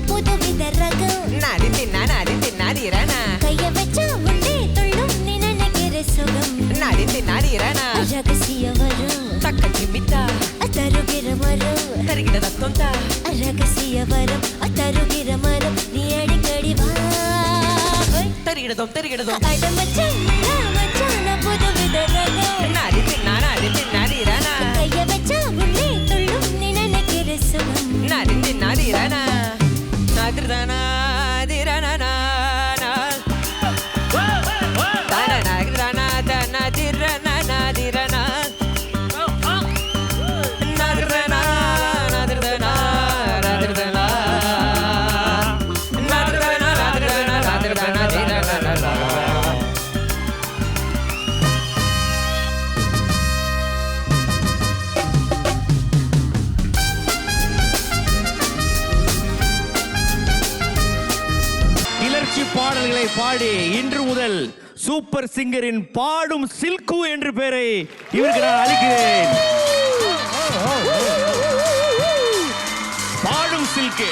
புது வித ரகம் நாடி தின்னாடிறானா கைய வச்சா உள்ளே துள்ளும் நீ நினைக்கிற சுகம் நாடி தின்னாடிறானா ரகசிய வரம் தக்க ஜிமித்தா தருகிற மரம் தருகிற தத்தொந்தா ரகசிய வரம் தருகிற மரம் நீ அடிக்கடி வா தருகிடதும் அடமச்சான் மச்சான புது வித ரகம் நாடி தின்னாடிறானா கைய வச்சா உள்ளே துள்ளும் நீ நினைக்கிற சுகம் நாடி தின்னாடிறானா நாதிரதானா திரானா பாடல்களை பாடி இன்று முதல் சூப்பர் சிங்கரின் பாடும் சில்கு என்ற பெயரை இவருக்கு நான் அளிக்கிறேன். பாடும் சில்கு.